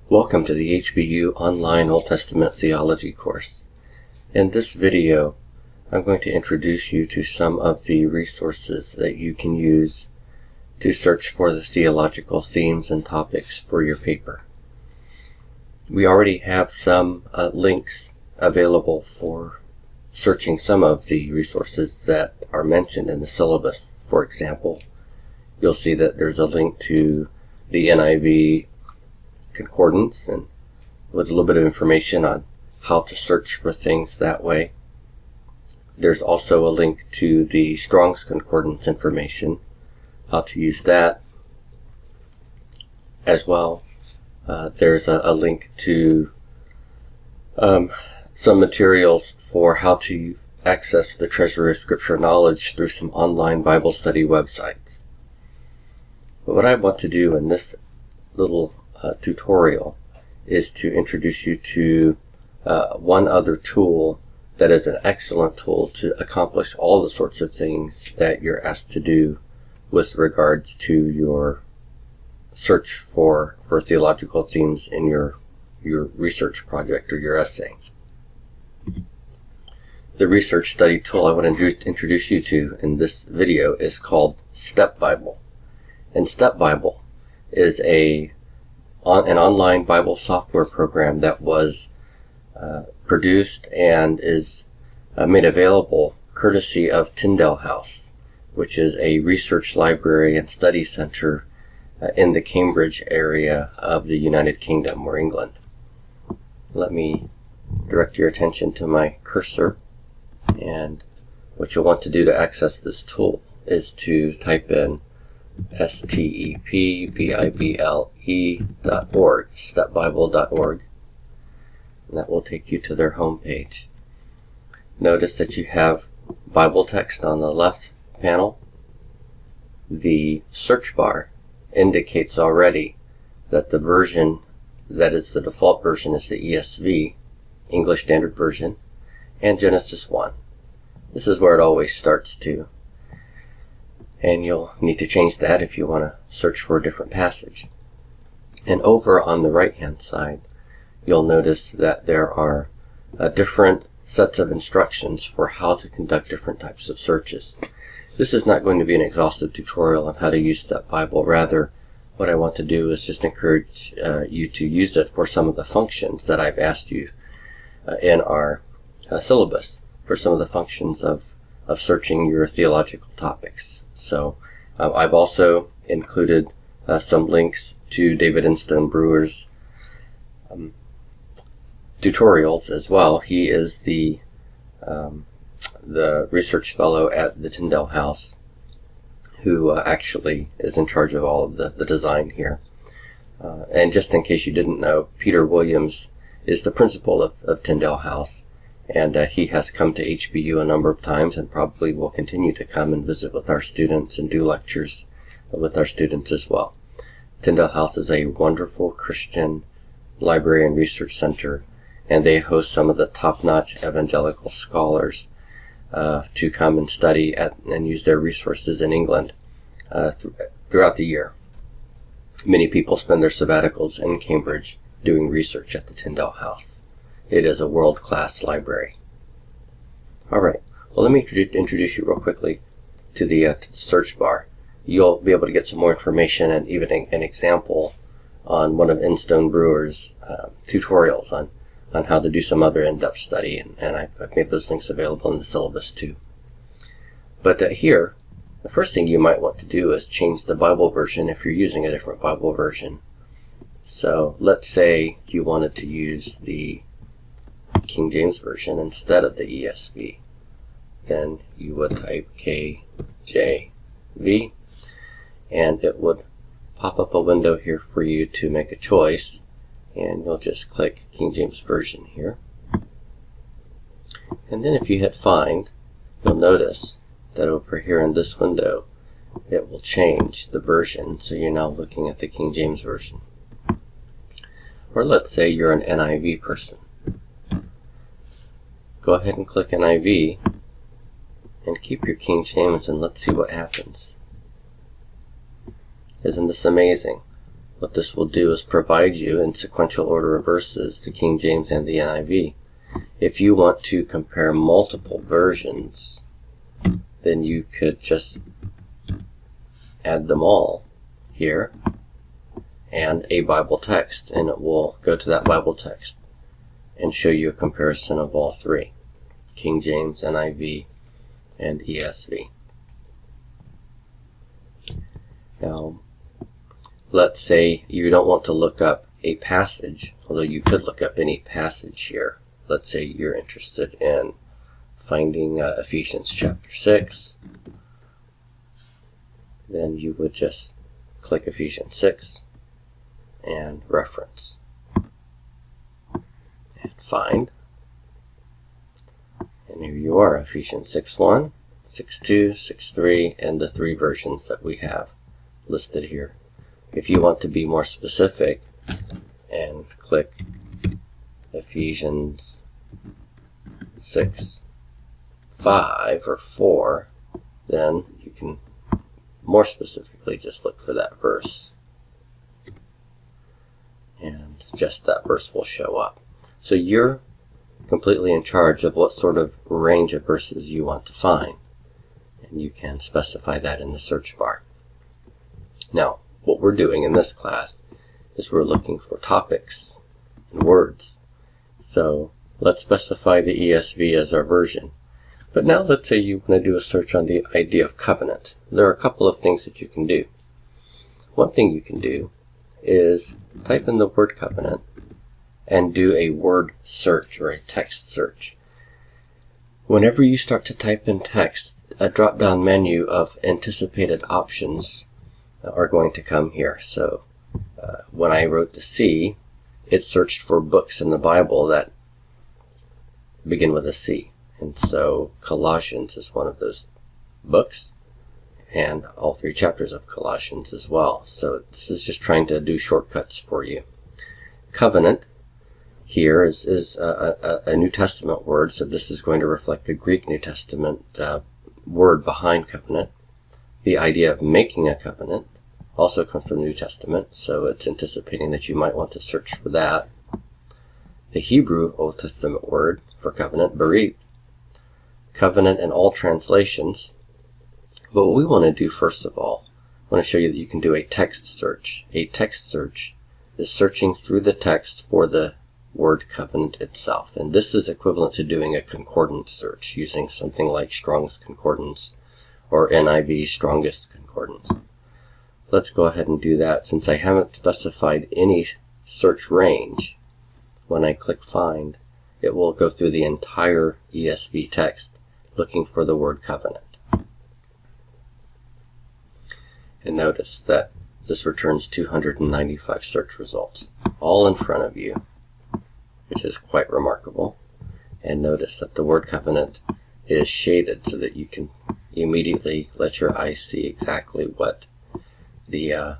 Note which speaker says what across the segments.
Speaker 1: Welcome to the HBU Online Old Testament Theology course. In this video, I'm going to introduce you to some of the resources that you can use to search for the theological themes and topics for your paper. We already have some links available for searching some of the resources that are mentioned in the syllabus. For example, you'll see that there's a link to the NIV concordance and with a little bit of information on how to search for things that way. There's also a link to the Strong's Concordance information, how to use that as well. There's a link to some materials for how to access the treasury of scripture knowledge through some online Bible study websites. But what I want to do in this little tutorial is to introduce you to one other tool that is an excellent tool to accomplish all the sorts of things that you're asked to do with regards to your search for theological themes in your research project or your essay. The research study tool I want to introduce you to in this video is called Step Bible. And Step Bible is an online Bible software program that was produced and is made available courtesy of Tyndale House, which is a research library and study center in the Cambridge area of the United Kingdom or England. Let me direct your attention to my cursor, and what you'll want to do to access this tool is to type in stepbible.org, stepbible.org, and that will take you to their homepage. Notice that you have Bible text on the left panel. The search bar indicates already that the version that is the default version is the ESV, English Standard Version, and Genesis 1. This is where it always starts to. And you'll need to change that if you want to search for a different passage. And over on the right hand side, you'll notice that there are different sets of instructions for how to conduct different types of searches. This is not going to be an exhaustive tutorial on how to use Step Bible. Rather, what I want to do is just encourage you to use it for some of the functions that I've asked you in our syllabus, for some of the functions of searching your theological topics. So I've also included some links to David and Stone Brewer's tutorials as well. He is the research fellow at the Tyndale House who actually is in charge of all of the design here. And just in case you didn't know, Peter Williams is the principal of Tyndale House, and he has come to HBU a number of times and probably will continue to come and visit with our students and do lectures with our students as well. Tyndale House is a wonderful Christian library and research center, and they host some of the top-notch evangelical scholars to come and study and use their resources in England throughout the year. Many people spend their sabbaticals in Cambridge doing research at the Tyndale House. It is a world-class library. All right, well, let me introduce you real quickly to the search bar. You'll be able to get some more information and even an example on one of N. Stone Brewer's tutorials on how to do some other in-depth study, and I've made those links available in the syllabus too. But here, the first thing you might want to do is change the Bible version if you're using a different Bible version. So let's say you wanted to use the King James Version instead of the ESV. Then you would type KJV, and it would pop up a window here for you to make a choice, and you'll just click King James Version here. And then if you hit Find, you'll notice that over here in this window, it will change the version, so you're now looking at the King James Version. Or let's say you're an NIV person. Go ahead and click NIV and keep your King James, and let's see what happens. Isn't this amazing? what this will do is provide you in sequential order of verses, the King James and the NIV. If you want to compare multiple versions, then you could just add them all here and a Bible text, and it will go to that Bible text and show you a comparison of all three, King James, NIV, and ESV. Now, let's say you don't want to look up a passage, although you could look up any passage here. Let's say you're interested in finding Ephesians chapter 6. Then you would just click Ephesians 6 and reference. And find. And here you are, Ephesians 6:1, 6:2, 6:3, and the three versions that we have listed here. If you want to be more specific and click Ephesians 6:5 or 4, then you can more specifically just look for that verse. And just that verse will show up. So you're completely in charge of what sort of range of verses you want to find. And you can specify that in the search bar. Now, what we're doing in this class is we're looking for topics and words. So let's specify the ESV as our version. But now let's say you want to do a search on the idea of covenant. There are a couple of things that you can do. One thing you can do is type in the word covenant and do a word search or a text search. Whenever you start to type in text, a drop-down menu of anticipated options are going to come here. So when I wrote the C, it searched for books in the Bible that begin with a C. And so Colossians is one of those books, and all three chapters of Colossians as well. So this is just trying to do shortcuts for you. Covenant here is a New Testament word, so this is going to reflect the Greek New Testament word behind covenant. The idea of making a covenant also comes from the New Testament, so it's anticipating that you might want to search for that. The Hebrew Old Testament word for covenant, berit. Covenant in all translations. But what we want to do first of all, I want to show you that you can do a text search. A text search is searching through the text for the word covenant itself. And this is equivalent to doing a concordance search using something like Strong's Concordance or NIV Strongest Concordance. Let's go ahead and do that. Since I haven't specified any search range, when I click Find, it will go through the entire ESV text looking for the word covenant. And notice that this returns 295 search results, all in front of you, which is quite remarkable. And notice that the word covenant is shaded so that you can immediately let your eyes see exactly what the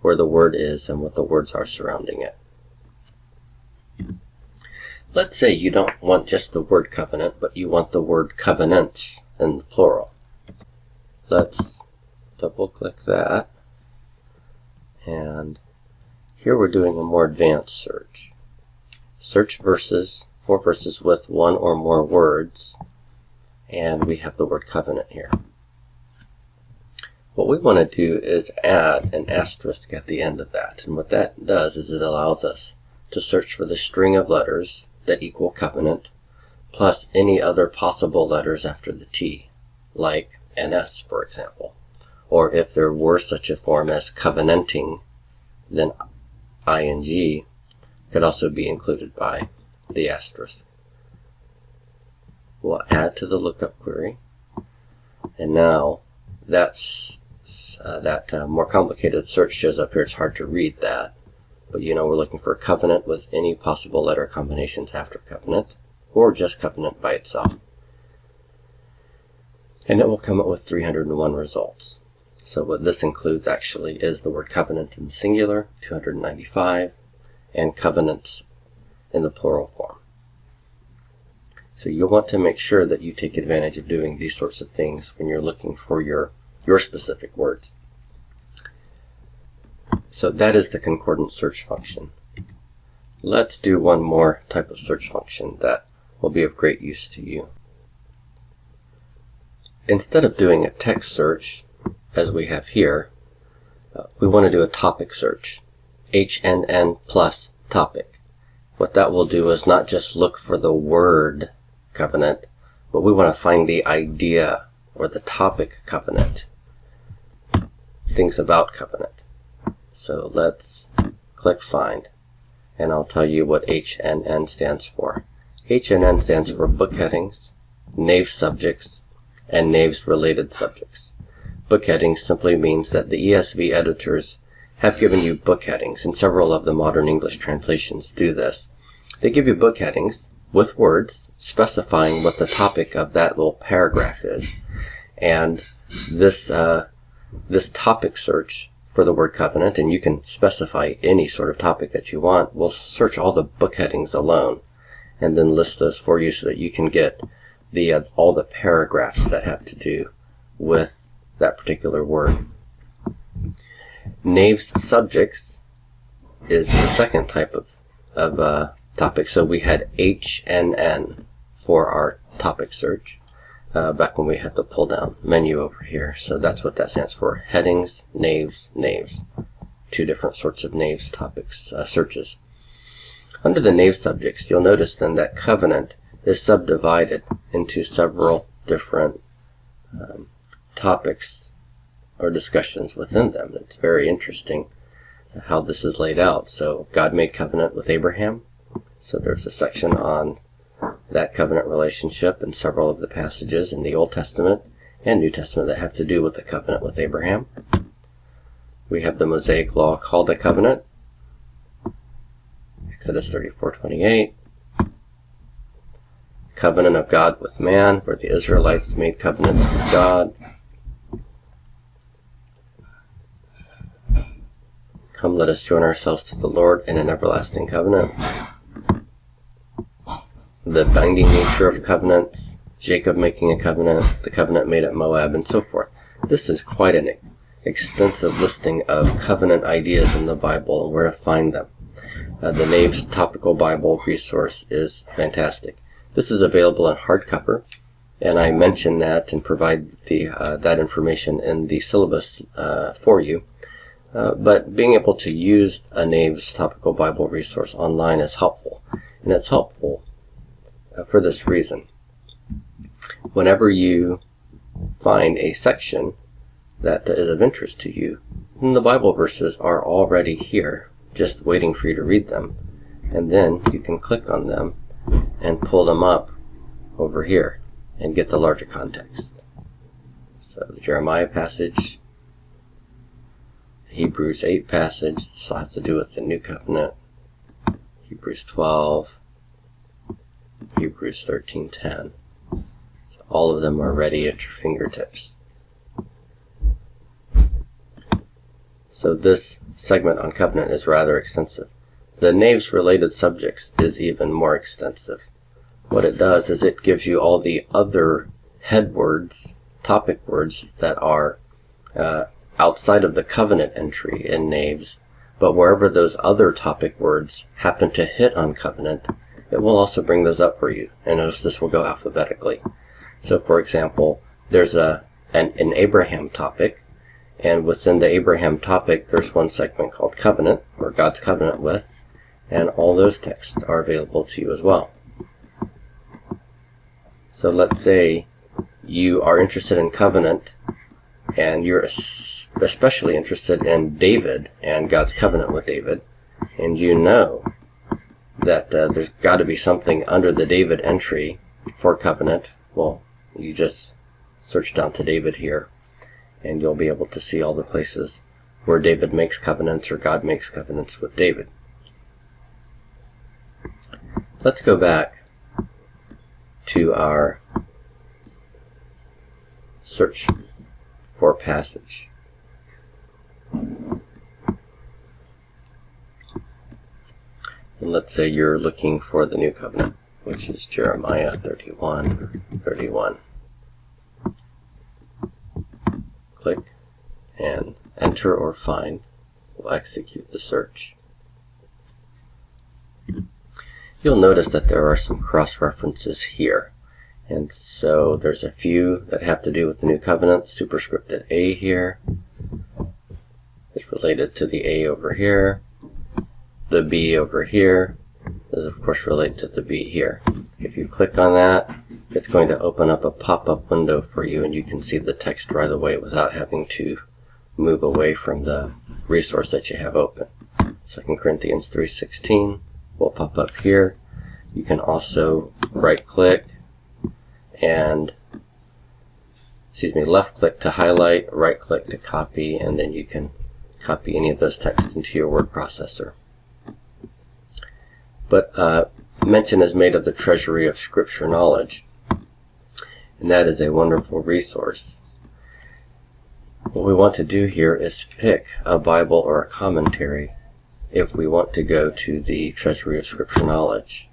Speaker 1: where the word is and what the words are surrounding it. Let's say you don't want just the word covenant, but you want the word covenants in the plural. Let's double click that. And here we're doing a more advanced search. Search verses for verses with one or more words. And we have the word covenant here. What we want to do is add an asterisk at the end of that. And what that does is it allows us to search for the string of letters that equal covenant, plus any other possible letters after the T, like NS, for example. Or if there were such a form as covenanting, then ING could also be included by the asterisk. We'll add to the lookup query, and now that more complicated search shows up here. It's hard to read that. But we're looking for a covenant with any possible letter combinations after covenant, or just covenant by itself. And it will come up with 301 results. So what this includes actually is the word covenant in the singular, 295, and covenants in the plural form. So you'll want to make sure that you take advantage of doing these sorts of things when you're looking for your specific words. So that is the concordant search function. Let's do one more type of search function that will be of great use to you. Instead of doing a text search, as we have here, we want to do a topic search. HNN plus topic. What that will do is not just look for the word covenant, but we want to find the idea or the topic covenant. Things about covenant. So let's click find, and I'll tell you what HNN stands for. HNN stands for book headings, nave subjects, and naves related subjects. Book headings simply means that the ESV editors have given you book headings, and several of the modern English translations do this. They give you book headings with words specifying what the topic of that little paragraph is. And this topic search for the word covenant, and you can specify any sort of topic that you want, will search all the book headings alone and then list those for you so that you can get all the paragraphs that have to do with that particular word. Naves subjects is the second type of topic. So we had HNN for our topic search back when we had the pull down menu over here. So that's what that stands for. Headings, naves, naves. Two different sorts of naves topics searches. Under the nave subjects, you'll notice then that covenant is subdivided into several different topics or discussions within them. It's very interesting how this is laid out. So God made covenant with Abraham. So there's a section on that covenant relationship in several of the passages in the Old Testament and New Testament that have to do with the covenant with Abraham. We have the Mosaic law called a covenant. Exodus 34:28. Covenant of God with man, where the Israelites made covenants with God. Come, let us join ourselves to the Lord in an everlasting covenant. The binding nature of covenants, Jacob making a covenant, the covenant made at Moab, and so forth. This is quite an extensive listing of covenant ideas in the Bible and where to find them. The Nave's Topical Bible resource is fantastic. This is available in hardcover, and I mention that and provide that information in the syllabus for you. But being able to use a Nave's Topical Bible resource online is helpful, and it's helpful for this reason. Whenever you find a section that is of interest to you, then the Bible verses are already here, just waiting for you to read them, and then you can click on them and pull them up over here and get the larger context. So the Jeremiah passage, Hebrews 8 passage, this all has to do with the New Covenant, Hebrews 12, Hebrews 13:10. So all of them are ready at your fingertips. So this segment on covenant is rather extensive. The Nave's related subjects is even more extensive. What it does is it gives you all the other head words, topic words that are outside of the covenant entry in Naves, but wherever those other topic words happen to hit on covenant, it will also bring those up for you. And notice this will go alphabetically. So for example, there's an Abraham topic, and within the Abraham topic there's one segment called covenant, or God's covenant with, and all those texts are available to you as well. So let's say you are interested in covenant, and you're especially interested in David and God's covenant with David, and you know that there's got to be something under the David entry for covenant. Well, you just search down to David here, and you'll be able to see all the places where David makes covenants or God makes covenants with David. Let's go back to our search for passage. And let's say you're looking for the New Covenant, which is Jeremiah 31:31. Click and enter or find We'll execute the search. You'll notice that there are some cross-references here. And so there's a few that have to do with the New Covenant. Superscripted A here is related to the A over here. The B over here is of course related to the B here. If you click on that, it's going to open up a pop-up window for you, and you can see the text right away without having to move away from the resource that you have open. 2 Corinthians 3:16 will pop up here. You can also right-click and left click to highlight, right click to copy, and then you can copy any of those texts into your word processor. But mention is made of the treasury of Scripture knowledge, and that is a wonderful resource. What we want to do here is pick a Bible or a commentary if we want to go to the treasury of Scripture knowledge.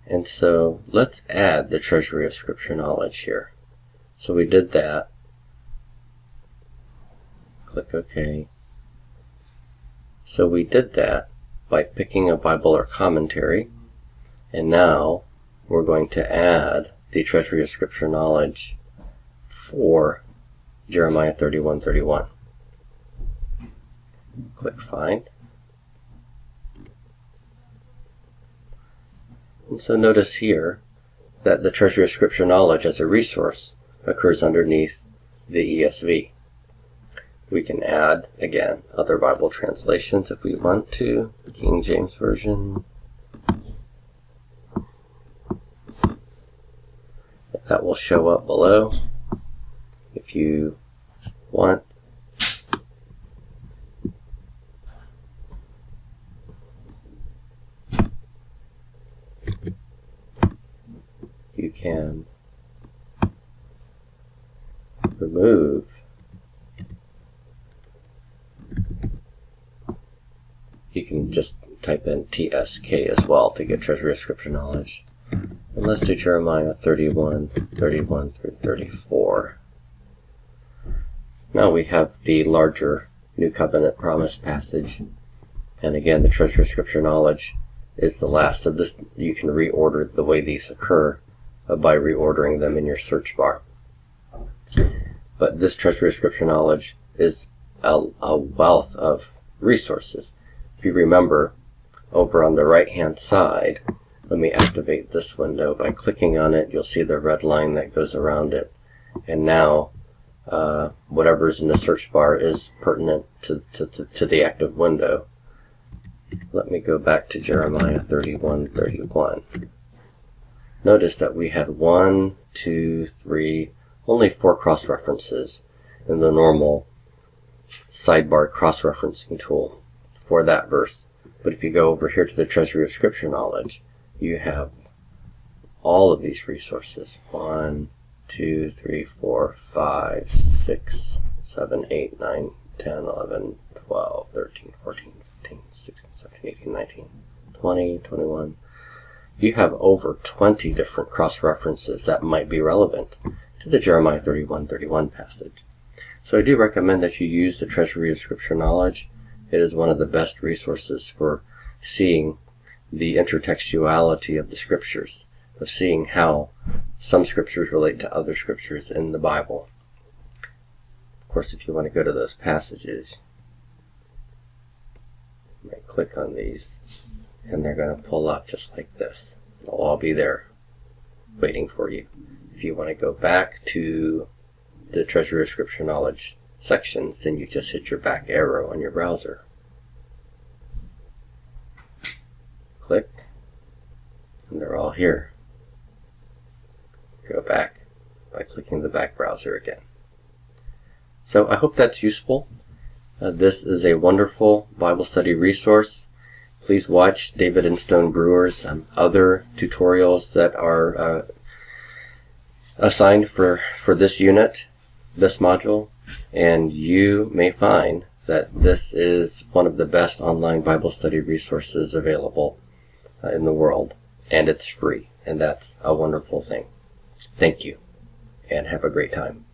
Speaker 1: And so let's add the treasury of Scripture knowledge here. So we did that. Click OK. So we did that by picking a Bible or commentary. And now we're going to add the treasury of Scripture knowledge for Jeremiah 31:31. Click Find. And so notice here that the treasury of Scripture knowledge as a resource occurs underneath the ESV. We can add, again, other Bible translations if we want to. King James Version. That will show up below. If you want, you can remove you can just type in TSK as well to get treasury of Scripture knowledge. And let's do Jeremiah 31 through 34. Now we have the larger New Covenant promise passage. And again, the treasury of Scripture knowledge is the last. So this, you can reorder the way these occur by reordering them in your search bar. But this treasury of Scripture knowledge is a wealth of resources. If you remember, over on the right-hand side, let me activate this window. By clicking on it, you'll see the red line that goes around it. And now, whatever's in the search bar is pertinent to the active window. Let me go back to Jeremiah 31:31. Notice that we had 1, 2, 3, only 4 cross-references in the normal sidebar cross-referencing tool for that verse. But if you go over here to the treasury of Scripture knowledge, you have all of these resources. 1, 2, 3, 4, 5, 6, 7, 8, 9, 10, 11, 12, 13, 14, 15, 16, 17, 18, 19, 20, 21. You have over 20 different cross-references that might be relevant to the Jeremiah 31:31 passage. So I do recommend that you use the treasury of Scripture knowledge. It is one of the best resources for seeing the intertextuality of the Scriptures, of seeing how some Scriptures relate to other Scriptures in the Bible. Of course, if you want to go to those passages, you might click on these, and they're going to pull up just like this. They'll all be there waiting for you. If you want to go back to the treasury of Scripture knowledge sections, then you just hit your back arrow on your browser. Click, and they're all here. Go back by clicking the back browser again. So I hope that's useful. This is a wonderful Bible study resource. Please watch David and Stone Brewer's other tutorials that are assigned for this unit, this module, and you may find that this is one of the best online Bible study resources available in the world, and it's free, and that's a wonderful thing. Thank you, and have a great time.